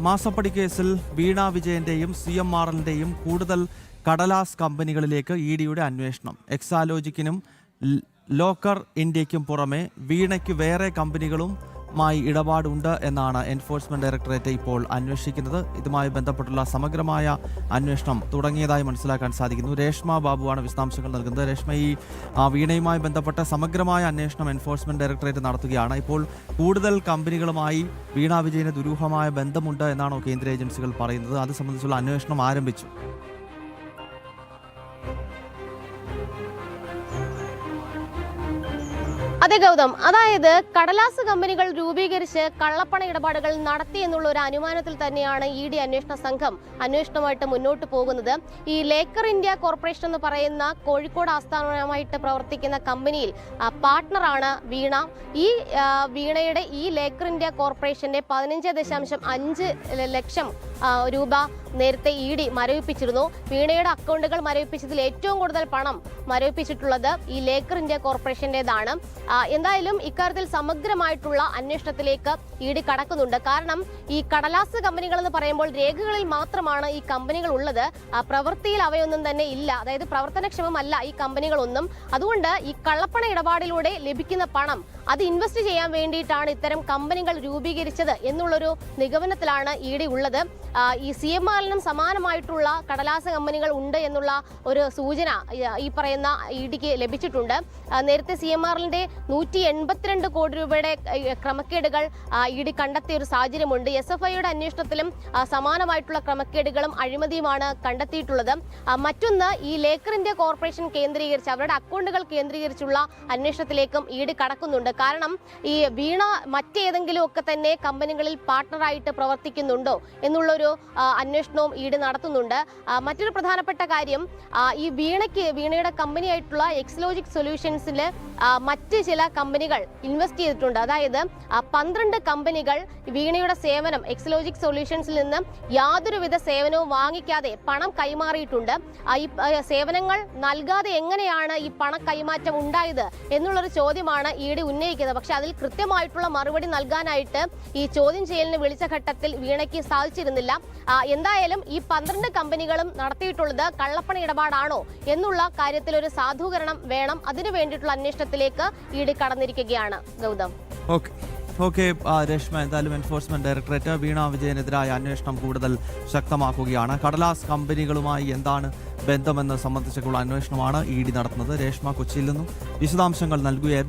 മാസപ്പടി കേസിൽ വീണ വിജയന്റെയും CMRLന്റെയും കൂടുതൽ കടലാസ് കമ്പനികളിലേക്ക് ഇഡിയുടെ അന്വേഷണം. എക്സാലോജിക്കിനും ലോക്കർ ഇന്ത്യയ്ക്കും പുറമെ വീണയ്ക്ക് വേറെ കമ്പനികളുമായി ഇടപാടുണ്ട് എന്നാണ് എൻഫോഴ്സ്മെന്റ് ഡയറക്ടറേറ്റ് ഇപ്പോൾ അന്വേഷിക്കുന്നത്. ഇതുമായി ബന്ധപ്പെട്ടുള്ള സമഗ്രമായ അന്വേഷണം തുടങ്ങിയതായി മനസ്സിലാക്കാൻ സാധിക്കുന്നു. രേഷ്മ ബാബുവാണ് വിശദാംശങ്ങൾ നൽകുന്നത്. രേഷ്മ, ഈ വീണയുമായി ബന്ധപ്പെട്ട സമഗ്രമായ അന്വേഷണം എൻഫോഴ്സ്മെന്റ് ഡയറക്ടറേറ്റ് നടത്തുകയാണ്. ഇപ്പോൾ കൂടുതൽ കമ്പനികളുമായി വീണ വിജയന് ദുരൂഹമായ ബന്ധമുണ്ട് എന്നാണോ കേന്ദ്ര ഏജൻസികൾ പറയുന്നത്? അത് സംബന്ധിച്ചുള്ള അന്വേഷണം ആരംഭിച്ചു. അതെ ഗൗതം, അതായത് കടലാസ് കമ്പനികൾ രൂപീകരിച്ച് കള്ളപ്പണ ഇടപാടുകൾ നടത്തി എന്നുള്ള ഒരു അനുമാനത്തിൽ തന്നെയാണ് ഇഡി അന്വേഷണ സംഘം അന്വേഷണമായിട്ട് മുന്നോട്ട് പോകുന്നത്. ഈ ലേക്കർ ഇന്ത്യ കോർപ്പറേഷൻ എന്ന് പറയുന്ന കോഴിക്കോട് ആസ്ഥാനമായിട്ട് പ്രവർത്തിക്കുന്ന കമ്പനിയിൽ പാർട്ട്ണറാണ് വീണ. ഈ വീണയുടെ ഈ ലേക്കർ ഇന്ത്യ കോർപ്പറേഷന്റെ 15.5 ലക്ഷം രൂപ നേരത്തെ ഇഡി മരവിപ്പിച്ചിരുന്നു. വീണയുടെ അക്കൗണ്ടുകൾ മരവിപ്പിച്ചതിൽ ഏറ്റവും കൂടുതൽ പണം മരവിപ്പിച്ചിട്ടുള്ളത് ഈ ലേക്കർ ഇന്ത്യ കോർപ്പറേഷന്റേതാണ്. എന്തായാലും ഇക്കാര്യത്തിൽ സമഗ്രമായിട്ടുള്ള അന്വേഷണത്തിലേക്ക് ഇഡി കടക്കുന്നുണ്ട്. കാരണം ഈ കടലാസ് കമ്പനികൾ എന്ന് പറയുമ്പോൾ രേഖകളിൽ മാത്രമാണ് ഈ കമ്പനികൾ ഉള്ളത്, പ്രവൃത്തിയിൽ അവയൊന്നും തന്നെ ഇല്ല. അതായത് പ്രവർത്തനക്ഷമമല്ല ഈ കമ്പനികളൊന്നും. അതുകൊണ്ട് ഈ കള്ളപ്പണ ഇടപാടിലൂടെ ലഭിക്കുന്ന പണം അത് ഇൻവെസ്റ്റ് ചെയ്യാൻ വേണ്ടിയിട്ടാണ് ഇത്തരം കമ്പനികൾ രൂപീകരിച്ചത് എന്നുള്ളൊരു നിഗമനത്തിലാണ് ഇഡി ഉള്ളത്. ഈ CMRLനും സമാനമായിട്ടുള്ള കടലാസ കമ്പനികൾ ഉണ്ട് എന്നുള്ള ഒരു സൂചന ഈ പറയുന്ന ഇഡിക്ക് ലഭിച്ചിട്ടുണ്ട്. നേരത്തെ CMRLന്റെ 182 കോടി രൂപയുടെ ക്രമക്കേടുകൾ ഇഡി കണ്ടെത്തിയ ഒരു സാഹചര്യമുണ്ട്. SFIയുടെ അന്വേഷണത്തിലും സമാനമായിട്ടുള്ള ക്രമക്കേടുകളും അഴിമതിയുമാണ് കണ്ടെത്തിയിട്ടുള്ളത്. മറ്റൊന്ന്, ഈ ലേക്കർ ഇന്ത്യ കോർപ്പറേഷൻ കേന്ദ്രീകരിച്ച് അവരുടെ അക്കൗണ്ടുകൾ കേന്ദ്രീകരിച്ചുള്ള അന്വേഷണത്തിലേക്കും ഇഡി കടക്കുന്നുണ്ട്. കാരണം ഈ വീണ മറ്റേതെങ്കിലും ഒക്കെ തന്നെ കമ്പനികളിൽ പാർട്ട്ണറായിട്ട് പ്രവർത്തിക്കുന്നുണ്ടോ എന്നുള്ളൊരു അന്വേഷണവും ഇഡി നടത്തുന്നുണ്ട്. മറ്റൊരു പ്രധാനപ്പെട്ട കാര്യം, ഈ വീണയുടെ കമ്പനിയായിട്ടുള്ള എക്സലോജിക് സൊല്യൂഷൻസിൽ മറ്റ് ചില കമ്പനികൾ ഇൻവെസ്റ്റ് ചെയ്തിട്ടുണ്ട്. അതായത് 12 കമ്പനികൾ വീണയുടെ സേവനം എക്സലോജിക് സൊല്യൂഷൻസിൽ നിന്ന് യാതൊരുവിധ സേവനവും വാങ്ങിക്കാതെ പണം കൈമാറിയിട്ടുണ്ട്. ഈ സേവനങ്ങൾ നൽകാതെ എങ്ങനെയാണ് ഈ പണ കൈമാറ്റം ഉണ്ടായത് എന്നുള്ളൊരു ചോദ്യമാണ് ഇഡി ഉന്നയിക്കുന്നത്. പക്ഷെ അതിൽ കൃത്യമായിട്ടുള്ള മറുപടി നൽകാനായിട്ട് ഈ ചോദ്യം ചെയ്യലിന് വിളിച്ച ഘട്ടത്തിൽ വീണയ്ക്ക് സാധിച്ചിരുന്നില്ല. എന്തായാലും ഈ 12 കമ്പനികളും നടത്തിയിട്ടുള്ളത് കള്ളപ്പണ ഇടപാടാണോ എന്നുള്ള കാര്യത്തിൽ ഒരു സാധൂകരണം വേണം. അതിനു വേണ്ടിയിട്ടുള്ള അന്വേഷണത്തിലേക്ക് ഇഡി കടന്നിരിക്കുകയാണ് ഗൗതം. ഓക്കെ രേഷ്മ, എന്തായാലും എൻഫോഴ്സ്മെന്റ് ഡയറക്ടറേറ്റ് വീണ വിജയനെതിരായ അന്വേഷണം കൂടുതൽ ശക്തമാക്കുകയാണ്. കടലാസ് കമ്പനികളുമായി എന്താണ് ബന്ധമെന്ന് സംബന്ധിച്ചുള്ള അന്വേഷണമാണ് ഇഡി നടത്തുന്നത്. രേഷ്മ കൊച്ചിയിൽ നിന്നും വിശദാംശങ്ങൾ നൽകുകയായിരുന്നു.